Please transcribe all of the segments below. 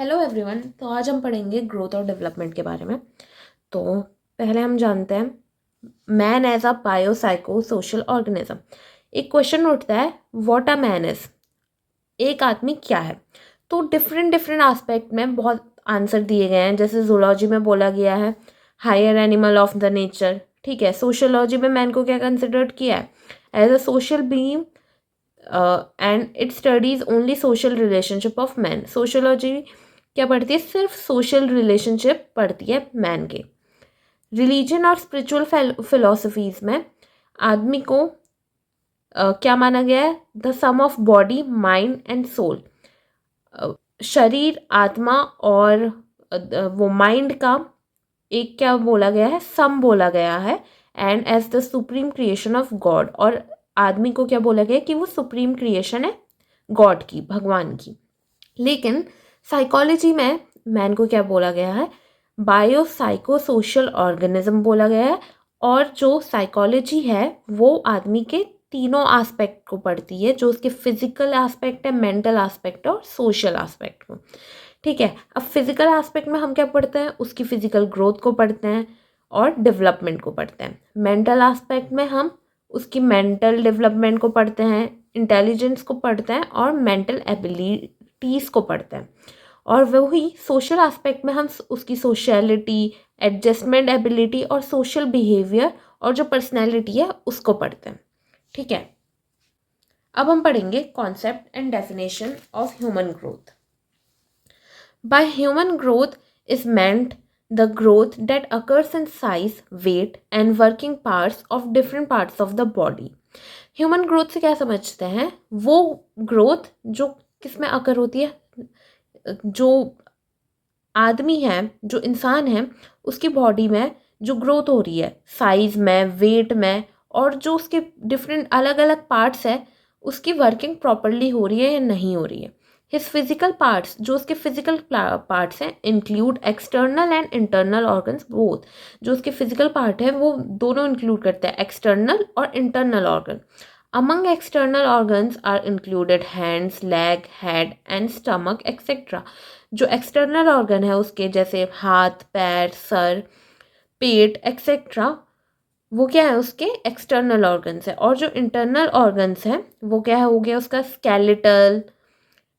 Hello everyone. तो आज हम पढ़ेंगे ग्रोथ और डेवलपमेंट के बारे में। तो पहले हम जानते हैं man as a bio psycho social organism. एक क्वेश्चन उठता है, व्हाट अ मैन इज, एक आदमी क्या है। तो डिफरेंट डिफरेंट एस्पेक्ट में बहुत आंसर दिए गए हैं। जैसे जूलॉजी में बोला गया है higher animal of the nature, ठीक है। सोशियोलॉजी में मैन को क्या कंसिडर्ड किया है, as a social being and it studies only social relationship of man. Sociology क्या पढ़ती है, सिर्फ सोशल रिलेशनशिप पढ़ती है मैन के। रिलीजन और स्पिरिचुअल फिलोसफीज में आदमी को क्या माना गया है, the sum of body mind and soul. शरीर, आत्मा और वो माइंड का एक क्या बोला गया है, सम बोला गया है, and as the supreme creation of God. और आदमी को क्या बोला गया कि वो सुप्रीम क्रिएशन है गॉड की, भगवान की। लेकिन साइकोलॉजी में मैन को क्या बोला गया है, बायो साइको सोशल ऑर्गेनिज्म बोला गया है। और जो साइकोलॉजी है वो आदमी के तीनों एस्पेक्ट को पढ़ती है, जो उसके फिजिकल एस्पेक्ट है, मेंटल एस्पेक्ट और सोशल एस्पेक्ट को, ठीक है। अब फिजिकल एस्पेक्ट में हम क्या पढ़ते हैं, उसकी फिजिकल ग्रोथ को पढ़ते हैं और डेवलपमेंट को पढ़ते हैं। मेंटल एस्पेक्ट में हम उसकी मेंटल डेवलपमेंट को पढ़ते हैं, इंटेलिजेंस को पढ़ते हैं और मेंटल एबिलिटीज़ को पढ़ते हैं। और वही सोशल एस्पेक्ट में हम उसकी सोशलिटी, एडजस्टमेंट एबिलिटी और सोशल बिहेवियर और जो पर्सनैलिटी है उसको पढ़ते हैं, ठीक है। अब हम पढ़ेंगे concept and definition of human growth. By human growth is meant the growth that occurs in size, weight and working parts of different parts of the body. Human growth से क्या समझते हैं, वो growth जो किस में अकर होती है, जो आदमी है, जो इंसान है, उसकी बॉडी में जो ग्रोथ हो रही है, साइज में, वेट में, और जो उसके डिफरेंट अलग अलग पार्ट्स है उसकी वर्किंग प्रॉपरली हो रही है या नहीं हो रही है। हिज फिजिकल पार्ट्स, जो उसके फिजिकल पार्ट्स हैं, include external and internal organs both. जो उसके फिजिकल पार्ट है वो दोनों इंक्लूड करते हैं, एक्सटर्नल और internal organ. Among external organs are included hands, leg, head and stomach etcetera. जो एक्सटर्नल ऑर्गन है उसके, जैसे हाथ, पैर, सर, पेट एक्सेट्रा, वो क्या है, उसके एक्सटर्नल ऑर्गन्स है। और जो इंटरनल ऑर्गन्स हैं वो क्या है, हो गया उसका skeletal,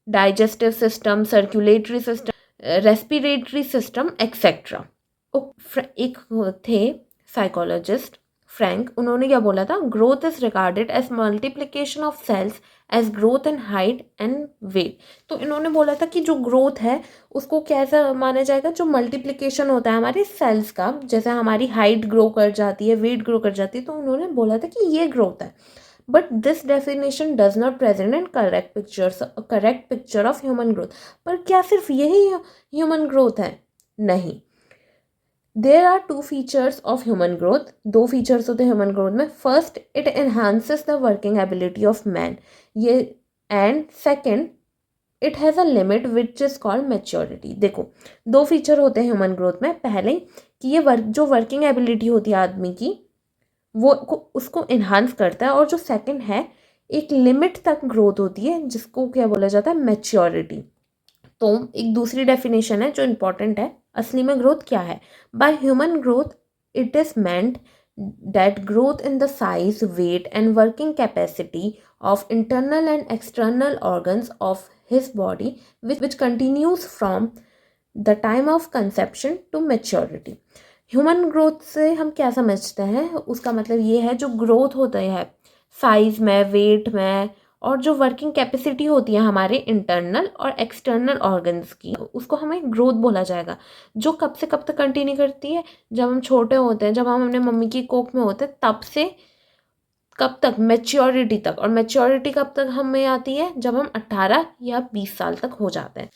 digestive system, circulatory system, respiratory system etcetera. एक थे साइकोलॉजिस्ट फ्रैंक, उन्होंने क्या बोला था, growth is regarded as multiplication of cells as growth in height and weight. तो इन्होंने बोला था कि जो ग्रोथ है उसको कैसा माना जाएगा, जो मल्टीप्लिकेशन होता है हमारे सेल्स का, जैसे हमारी हाइट ग्रो कर जाती है, वेट ग्रो कर जाती है, तो उन्होंने बोला था कि ये ग्रोथ है। But this definition does not present in correct picture of human growth. पर क्या सिर्फ यही ह्यूमन ग्रोथ है? नहीं। There are two features of human growth. दो फीचर्स होते हैं ह्यूमन ग्रोथ में। First, it enhances the working ability of man, ये, and second, it has a limit which is called maturity. देखो, दो फीचर होते हैं ह्यूमन ग्रोथ में। पहले कि ये जो वर्किंग एबिलिटी होती है आदमी की, वो उसको इन्हांस करता है। और जो सेकंड है, एक लिमिट तक ग्रोथ होती है जिसको क्या बोला जाता है, मैच्योरिटी। तो एक दूसरी डेफिनेशन है जो इम्पॉर्टेंट है, असली में ग्रोथ क्या है। By human growth it is meant that growth in the size, weight and working capacity of internal and external organs of his body which continues from the time of conception to maturity. Human growth से हम क्या समझते हैं, उसका मतलब ये है जो ग्रोथ होता है साइज में, वेट में, और जो वर्किंग कैपेसिटी होती है हमारे इंटरनल और एक्सटर्नल ऑर्गन्स की, उसको हमें ग्रोथ बोला जाएगा। जो कब से कब तक कंटिन्यू करती है, जब हम छोटे होते हैं, जब हम अपने मम्मी की कोख में होते हैं, तब से कब तक, मैच्योरिटी तक। और मैच्योरिटी कब तक हमें आती है, जब हम 18 या 20 साल तक हो जाते हैं।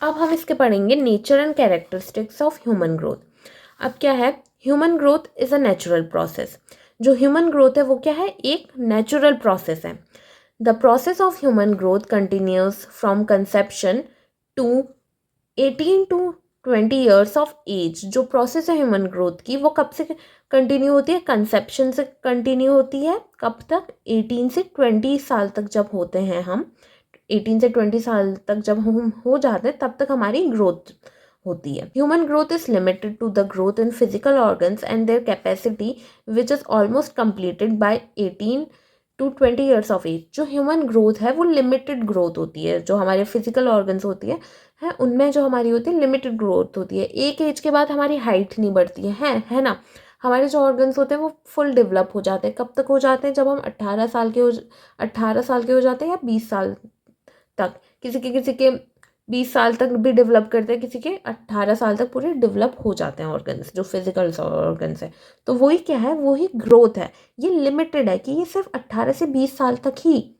अब हम इसके पढ़ेंगे nature and characteristics of human growth. अब क्या है, human growth is a natural process. जो ह्यूमन ग्रोथ है वो क्या है, एक नेचुरल प्रोसेस है। The process of human growth continues from conception to 18 to 20 years of age. जो प्रोसेस है ह्यूमन ग्रोथ की, वो कब से कंटिन्यू होती है, कंसेप्शन से कंटिन्यू होती है। कब तक, 18 से 20 साल तक जब होते हैं हम, 18 से 20 साल तक जब हम हो जाते हैं तब तक हमारी ग्रोथ होती है. Human growth is limited to the growth in physical organs and their capacity which is almost completed by 18 to 20 years of age. जो ह्यूमन ग्रोथ है वो लिमिटेड ग्रोथ होती है. जो हमारे फिजिकल ऑर्गन्स होती है उनमें जो हमारी होती है लिमिटेड ग्रोथ होती है. एक एज के बाद हमारी हाइट नहीं बढ़ती है ना. हमारे जो ऑर्गन्स होते हैं वो फुल डेवलप हो जाते हैं. कब तक हो जाते हैं? जब हम 18 साल के हो जाते हैं या 20 साल तक. किसी के 20 साल तक भी डेवलप करते हैं, किसी के 18 साल तक पूरे डेवलप हो जाते हैं ऑर्गन्स, जो फिजिकल ऑर्गन्स है. तो वही क्या है, वही ग्रोथ है. ये लिमिटेड है कि ये सिर्फ 18 से 20 साल तक ही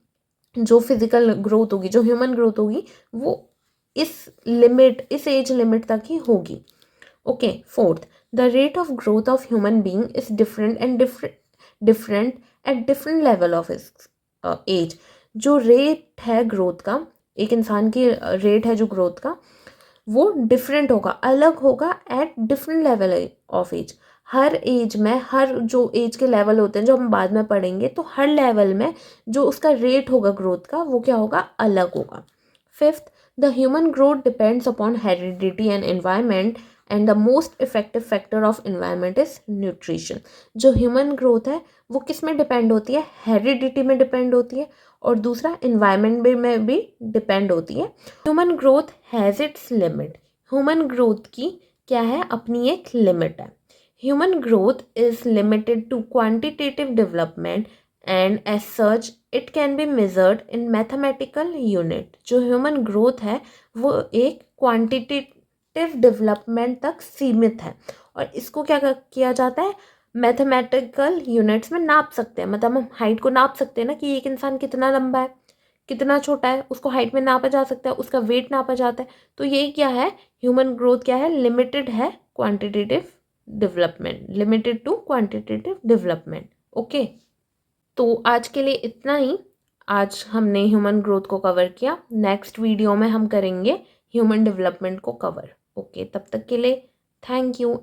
जो फिजिकल ग्रोथ होगी, जो ह्यूमन ग्रोथ होगी, वो इस एज लिमिट तक ही होगी. Okay. Fourth, the rate of growth of human being is different at different level of age. जो रेट है ग्रोथ का, एक इंसान की रेट है जो ग्रोथ का, वो डिफरेंट होगा, अलग होगा at different level of age. हर एज में, हर जो एज के लेवल होते हैं जो हम बाद में पढ़ेंगे, तो हर लेवल में जो उसका रेट होगा ग्रोथ का वो क्या होगा, अलग होगा. Fifth, the human growth depends upon heredity and environment and the most effective factor of environment is nutrition. जो ह्यूमन ग्रोथ है वो किस में डिपेंड होती है? हेरिडिटी में डिपेंड होती है और दूसरा इन्वायरमेंट में भी डिपेंड होती है. Human growth has its limit. Human growth की क्या है, अपनी एक लिमिट है. Human growth is limited to quantitative development and as such it can be measured in mathematical unit. जो ह्यूमन ग्रोथ है वो एक क्वांटिटेटिव डेवलपमेंट तक सीमित है और इसको क्या किया जाता है, मैथमेटिकल यूनिट्स में नाप सकते हैं. मतलब हम हाइट को नाप सकते हैं ना, कि एक इंसान कितना लंबा है, कितना छोटा है, उसको हाइट में नापा जा सकता है, उसका वेट नापा जाता है. तो यही क्या है, ह्यूमन ग्रोथ क्या है, लिमिटेड है quantitative development, limited to quantitative development. Okay. तो आज के लिए इतना ही. आज हमने ह्यूमन ग्रोथ को कवर किया. नेक्स्ट वीडियो में हम करेंगे ह्यूमन डेवलपमेंट को कवर. ओके, तब तक के लिए थैंक यू.